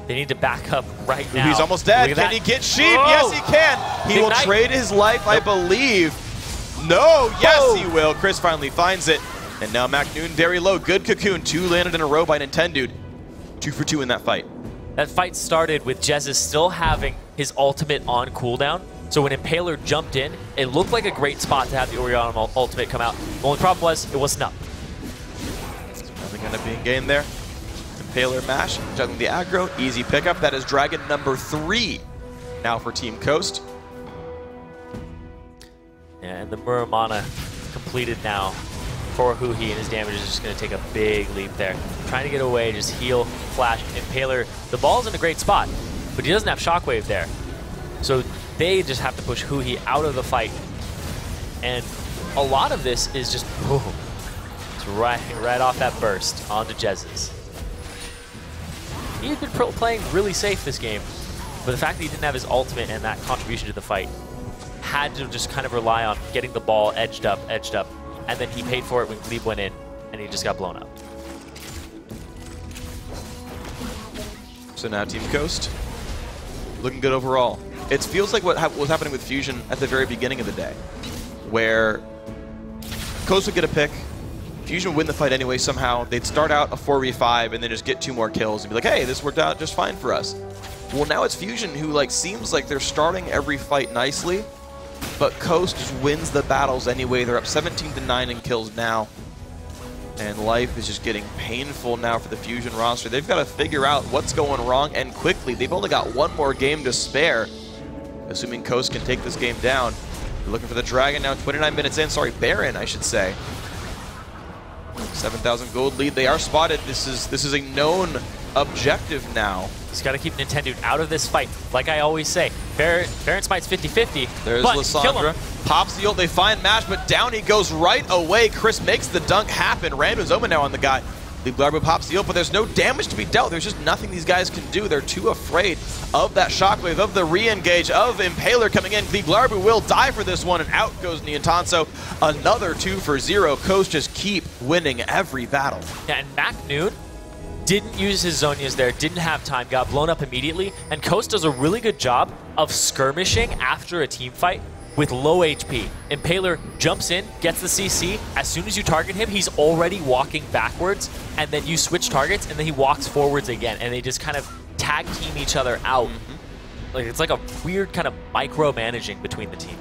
They need to back up right now. He's almost dead. Can he get Sheep? Yes, he can. He will trade his life, I believe. No, yes, he will. Cris finally finds it. And now MakNooN very low. Good cocoon. 2 landed in a row by Nintendude. 2 for 2 in that fight. That fight started with Jesiz still having his ultimate on cooldown. So when Impaler jumped in, it looked like a great spot to have the Orianna ultimate come out. The only problem was it wasn't up. Nothing going to be in game there. Impaler mash, juggling the aggro, easy pickup. That is Dragon number 3 now for Team Coast. Yeah, and the Muramana completed now for HuHi, and his damage is just going to take a big leap there. Trying to get away, just heal, flash, Impaler. The ball's in a great spot, but he doesn't have Shockwave there. So they just have to push HuHi out of the fight. And a lot of this is just, boom, it's right off that burst onto Jesiz. He's been playing really safe this game, but the fact that he didn't have his ultimate and that contribution to the fight, had to just kind of rely on getting the ball edged up, and then he paid for it when Gleeb went in, and he just got blown up. So now Team Coast, looking good overall. It feels like what was happening with Fusion at the very beginning of the day, where Coast would get a pick, Fusion would win the fight anyway somehow. They'd start out a 4v5 and then just get 2 more kills and be like, hey, this worked out just fine for us. Well, now it's Fusion who seems like they're starting every fight nicely, but Coast just wins the battles anyway. They're up 17-9 in kills now. And life is just getting painful now for the Fusion roster. They've got to figure out what's going wrong, and quickly. They've only got 1 more game to spare, assuming Coast can take this game down. They're looking for the Dragon now, 29 minutes in. Sorry, Baron, I should say. 7,000 gold lead. They are spotted. This is a known objective now. He's got to keep Nintendude out of this fight. Like I always say, Baron Smite's 50-50. There's Lissandra. Pops the ult. They find Mash, but down he goes right away. Cris makes the dunk happen. Random Omen now on the guy. Gleeb pops the ult, but there's no damage to be dealt. There's just nothing these guys can do. They're too afraid of that shockwave, of the re-engage, of Impaler coming in. Gleeb will die for this one, and out goes Nien. Another 2 for 0. Coast just keep winning every battle. Yeah, and MakNooN didn't use his Zhonya's there, didn't have time, got blown up immediately, and Coast does a really good job of skirmishing after a team fight with low HP. Impaler jumps in, gets the CC. As soon as you target him, he's already walking backwards, and then you switch targets, and then he walks forwards again, and they just kind of tag team each other out. It's like a weird kind of micromanaging between the team.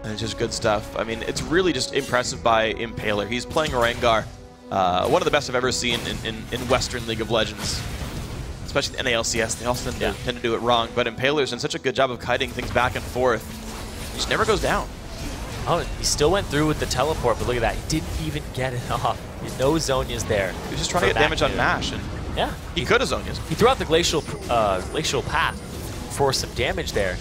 And it's just good stuff. I mean, it's really just impressive by Impaler. He's playing Rengar. One of the best I've ever seen in Western League of Legends. Especially the LCS. They also tend to do it wrong. But Impaler's done such a good job of kiting things back and forth. He just never goes down. Oh, he still went through with the teleport, but look at that. He didn't even get it off. No Zhonya's there. He was just trying to get damage on Mash. And yeah. He could have Zhonya's. He threw out the glacial path for some damage there,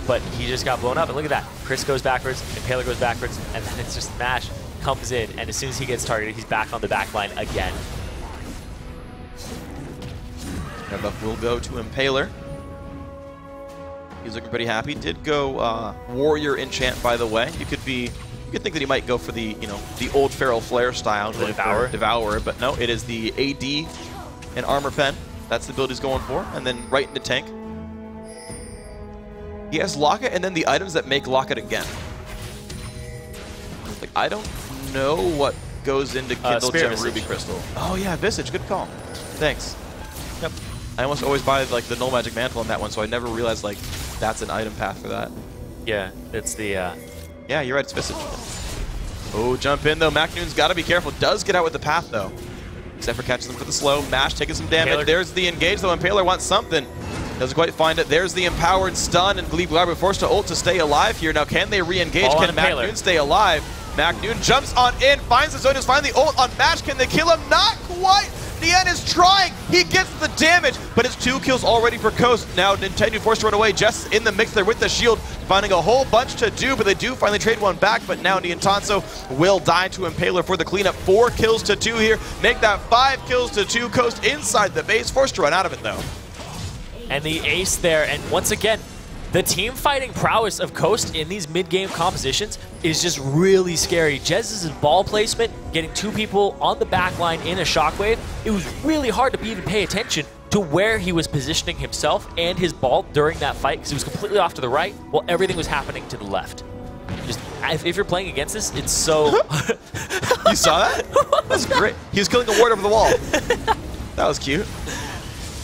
but he just got blown up. And look at that. Cris goes backwards, Impaler goes backwards, and then it's just Mash comes in, and as soon as he gets targeted, he's back on the back line again. That buff will go to Impaler. He's looking pretty happy. Did go Warrior Enchant, by the way. You could think that he might go for the the old Feral Flare style, the Devourer, but no, it is the AD and Armor Pen. That's the build he's going for, and then right into tank. He has Locket, and then the items that make Locket again. I don't know what goes into Kindle Gem Ruby Crystal. Oh yeah, Visage, good call. Thanks. Yep. I almost always buy the Null Magic Mantle on that one, so I never realized that's an item path for that. Yeah, it's the yeah, you're right, it's Visage. Oh, jump in though. MakNoon's got to be careful. Does get out with the path though. Except for catching them for the slow. Mash taking some damage. Impaler. There's the engage though. Impaler wants something. Doesn't quite find it. There's the empowered stun, and Gleeb forced to ult to stay alive here. Now can they re-engage? Can MakNoon stay alive? MakNoon jumps on in, finds the zone, finds the ult on Mash. Can they kill him? Not quite. Nien is trying. He gets the damage, but it's 2 kills already for Coast. Now Nintendo forced to run away. Jess in the mix there with the shield, finding a whole bunch to do, but they do finally trade one back. But now Nien will die to Impaler for the cleanup. 4 kills to 2 here. Make that 5 kills to 2. Coast inside the base, forced to run out of it though. And the ace there, and once again, the team fighting prowess of Coast in these mid-game compositions is just really scary. Jez's ball placement, getting 2 people on the back line in a shockwave, it was really hard to even pay attention to where he was positioning himself and his ball during that fight, because he was completely off to the right while everything was happening to the left. Just, if you're playing against this, it's so... You saw that? That's great. He was killing a ward over the wall. That was cute.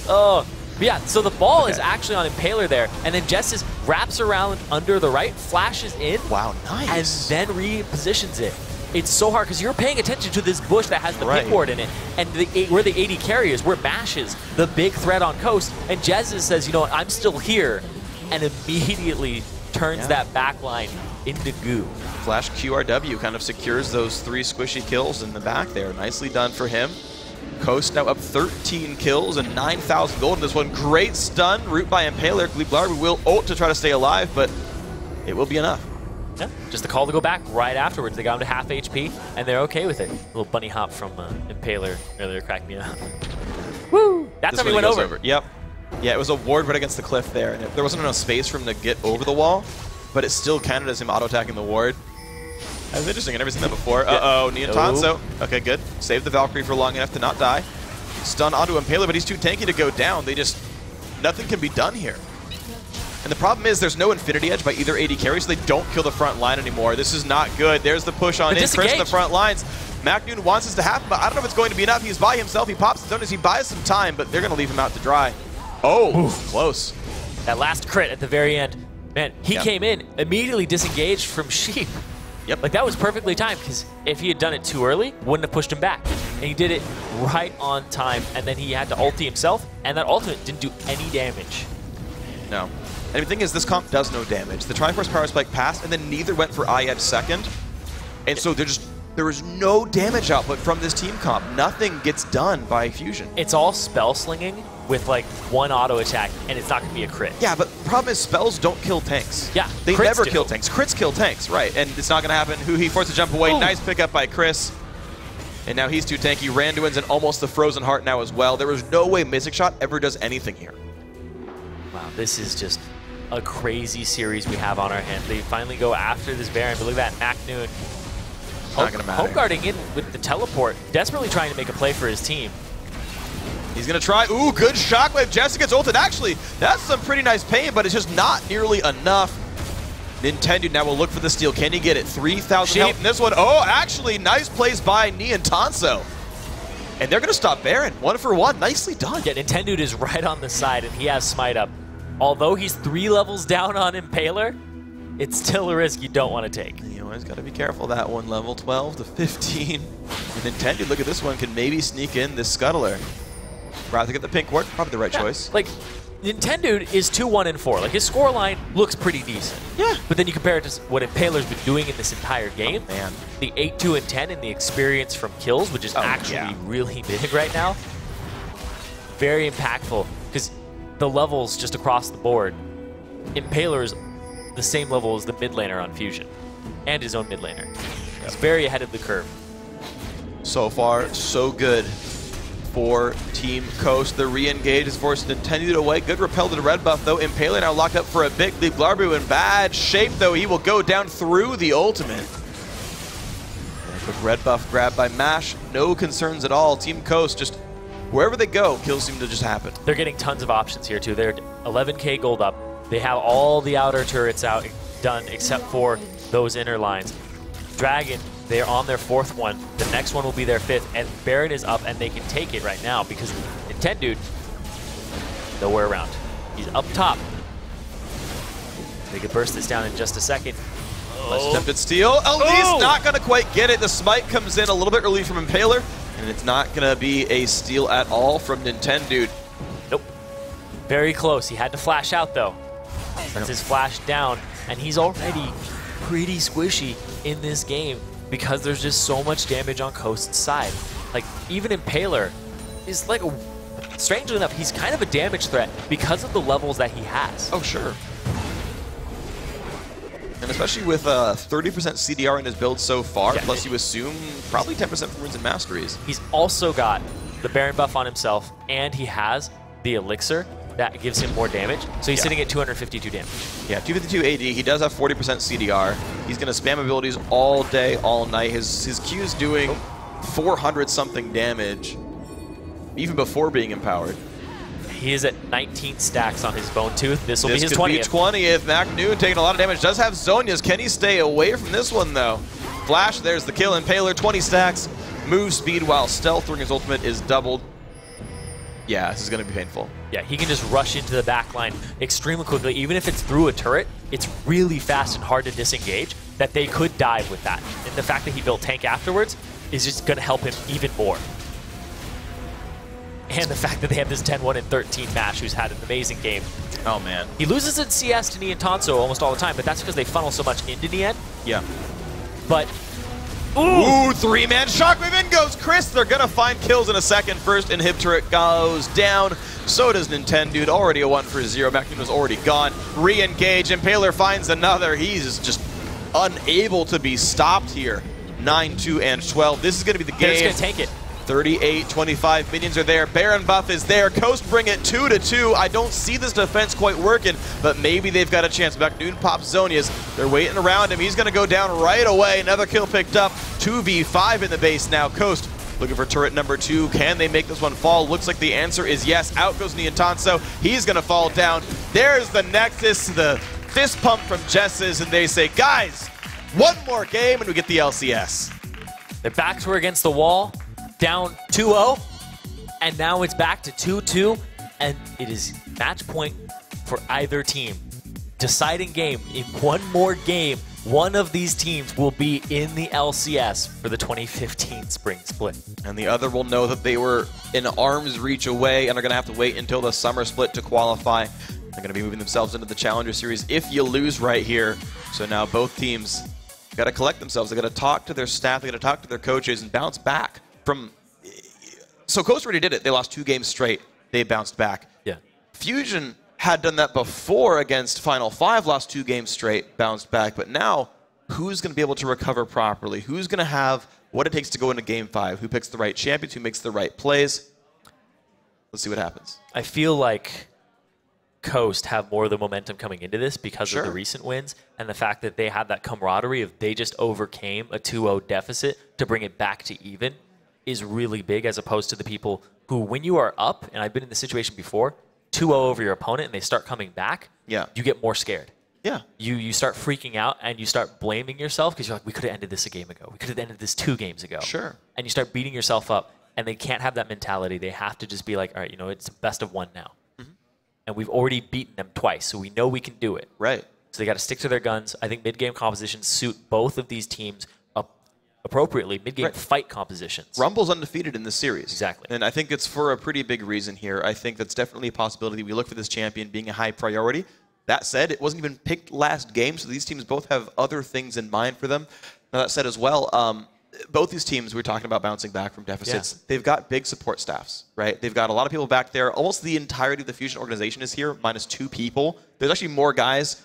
Oh. Yeah, so the ball is actually on Impaler there, and then Jesiz wraps around under the right, flashes in, wow, nice, and then repositions it. it's so hard because you're paying attention to this bush that has the pink ward in it, and where the AD carry is, where Mash is the big threat on Coast, and Jesiz says, you know what, I'm still here, and immediately turns that back line into goo. Flash QRW kind of secures those 3 squishy kills in the back there. Nicely done for him. Coast now up 13 kills and 9,000 gold in this one. Great stun, root by Impaler. Gleeb will ult to try to stay alive, but it will be enough. Yeah, just the call to go back right afterwards. They got him to half HP, and they're okay with it. A little bunny hop from Impaler earlier cracked me up. Woo! That's how he went over. Yep. Yeah, it was a ward right against the cliff there, and there wasn't enough space for him to get over the wall, but it still counted as him auto-attacking the ward. That was interesting. I've never seen that before. Uh-oh, Nien Tanso. Okay, good. Saved the Valkyrie for long enough to not die. Stun onto Impaler, but he's too tanky to go down. Nothing can be done here. And the problem is there's no Infinity Edge by either AD carry, so they don't kill the front line anymore. This is not good. There's the push on in. Cris in the front lines. MakNooN wants this to happen, but I don't know if it's going to be enough. He's by himself. He pops his own as he buys some time, but they're going to leave him out to dry. Oh, close. That last crit at the very end. Man, he came in, immediately disengaged from Sheep. Yep. Like, that was perfectly timed, because if he had done it too early, wouldn't have pushed him back. And he did it right on time, and then he had to ulti himself, and that ultimate didn't do any damage. No. And the thing is, this comp does no damage. The Triforce Power Spike passed, and then neither went for IED second. And so there was no damage output from this team comp. Nothing gets done by Fusion. It's all spell slinging with like one auto attack, and it's not going to be a crit. Yeah, but the problem is spells don't kill tanks. Yeah, they never kill tanks. Crits kill tanks, right? And it's not going to happen. HuHi forced to jump away. Nice pickup by Cris. And now he's too tanky. Randuin's in almost the Frozen Heart now as well. There was no way MysticShot ever does anything here. Wow, this is just a crazy series we have on our hands. They finally go after this Baron, but look at that, MakNooN. Not gonna matter. Home guarding in with the teleport, desperately trying to make a play for his team. He's gonna try. Ooh, good shockwave. Jesiz gets ulted. Actually, that's some pretty nice pain, but it's just not nearly enough. Nintendude now will look for the steal. Can he get it? 3,000 health in this one. Oh, actually, nice plays by Nien Tanso. And they're gonna stop Baron. 1 for 1. Nicely done. Yeah, Nintendude is right on the side, and he has Smite up. Although he's 3 levels down on Impaler, it's still a risk you don't want to take. You always got to be careful that one. Level 12 to 15. Nintendude, look at this one, can maybe sneak in this Scuttler. Rather get the pink ward, probably the right choice. Like, Nintendude is 2-1-4. Like, his scoreline looks pretty decent. Yeah. But then you compare it to what Impaler's been doing in this entire game. Oh, man. The 8-2-10 and the experience from kills, which is actually really big right now. Very impactful, because the levels just across the board, Impaler is the same level as the mid laner on Fusion, and his own mid laner. He's very ahead of the curve. So far, so good for Team Coast. The re-engage is forced Nintendude away. Good repel to the red buff, though. Impaler now locked up for a bit. Gleeb in bad shape, though. He will go down through the ultimate. And a quick red buff grab by Mash. No concerns at all. Team Coast just wherever they go, kills seem to just happen. They're getting tons of options here, too. They're 11k gold up. They have all the outer turrets out done except for those inner lines. Dragon, they're on their 4th one. The next one will be their 5th, and Baron is up, and they can take it right now because Nintendude, nowhere around. He's up top. They could burst this down in just a second. Nice attempted steal. Elise not going to quite get it. The smite comes in a little bit early from Impaler, and it's not going to be a steal at all from Nintendude. Nope. Very close. He had to flash out, though. That's his flash down, and he's already pretty squishy in this game because there's just so much damage on Coast's side. Like, even Impaler is like strangely enough, he's kind of a damage threat because of the levels that he has. Oh, sure. And especially with 30% CDR in his build so far, plus you assume probably 10% from runes and masteries. He's also got the Baron buff on himself, and he has the elixir that gives him more damage. So he's sitting at 252 damage. Yeah, 252 AD. He does have 40% CDR. He's going to spam abilities all day, all night. His Q's doing 400-something damage, even before being empowered. He is at 19 stacks on his Bone Tooth. This will be his 20th. This could be 20th. MakNooN taking a lot of damage. Does have Zhonya's. Can he stay away from this one, though? Flash, there's the kill. Impaler, 20 stacks. Move speed while stealth during his ultimate is doubled. Yeah, this is going to be painful. Yeah, he can just rush into the back line extremely quickly. Even if it's through a turret, it's really fast and hard to disengage. that they could dive with that. And the fact that he built tank afterwards is just going to help him even more. And the fact that they have this 10-1 and 13 Mash, who's had an amazing game. Oh, man. He loses in CS to Nien almost all the time, but that's because they funnel so much into Nien. Yeah. But... Ooh, three-man shockwave in goes Cris. They're going to find kills in a second. First inhibitor goes down. So does Nintendude. Already a 1 for 0. MakNooN was already gone. Re-engage. Impaler finds another. He's just unable to be stopped here. 9, 2, and 12. This is going to be the game. They're just going to take it. 38-25 minions are there. Baron buff is there. Coast bring it 2-2. I don't see this defense quite working, but maybe they've got a chance. MakNooN pops Zonia's. They're waiting around him. He's going to go down right away. Another kill picked up. 2v5 in the base now. Coast looking for turret number 2. Can they make this one fall? Looks like the answer is yes. Out goes Nien. He's going to fall down. There's the Nexus, the fist pump from Jesiz, and they say, guys, one more game and we get the LCS. Their backs were against the wall. Down 2-0, and now it's back to 2-2, and it is match point for either team. Deciding game. In one more game, one of these teams will be in the LCS for the 2015 spring split. And the other will know that they were in arm's reach away and are going to have to wait until the summer split to qualify. They're going to be moving themselves into the Challenger Series if you lose right here. So now both teams got to collect themselves. They got to talk to their staff. They got to talk to their coaches and bounce back. So Coast already did it. They lost 2 games straight. They bounced back. Yeah. Fusion had done that before against Final 5, lost 2 games straight, bounced back. But now, who's going to be able to recover properly? Who's going to have what it takes to go into Game 5? Who picks the right champions? Who makes the right plays? Let's see what happens. I feel like Coast have more of the momentum coming into this because of the recent wins and the fact that they had that camaraderie of they just overcame a 2-0 deficit to bring it back to even is really big, as opposed to the people who, when you are up, and I've been in the situation before, 2-0 over your opponent and they start coming back, you get more scared. Yeah. You start freaking out and you start blaming yourself because you're like, we could have ended this a game ago. We could have ended this 2 games ago. Sure. And you start beating yourself up, and they can't have that mentality. They have to just be like, all right, you know, it's best of 1 now. And we've already beaten them twice, so we know we can do it. Right. So they got to stick to their guns. I think mid-game compositions suit both of these teams appropriately. Mid-game fight compositions. Rumble's undefeated in this series. Exactly. And I think it's for a pretty big reason here. I think that's definitely a possibility. We look for this champion being a high priority. That said, it wasn't even picked last game, so these teams both have other things in mind for them. Now, that said as well, both these teams, we're talking about bouncing back from deficits. They've got big support staffs, right? They've got a lot of people back there. Almost the entirety of the Fusion organization is here, minus 2 people. There's actually more guys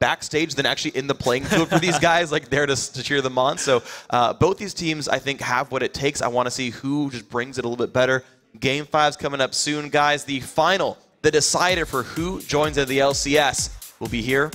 backstage than actually in the playing field for these guys, like there to cheer them on. So both these teams, I think, have what it takes. I want to see who just brings it a little bit better. Game 5's coming up soon, guys. The final, the decider for who joins in the LCS will be here.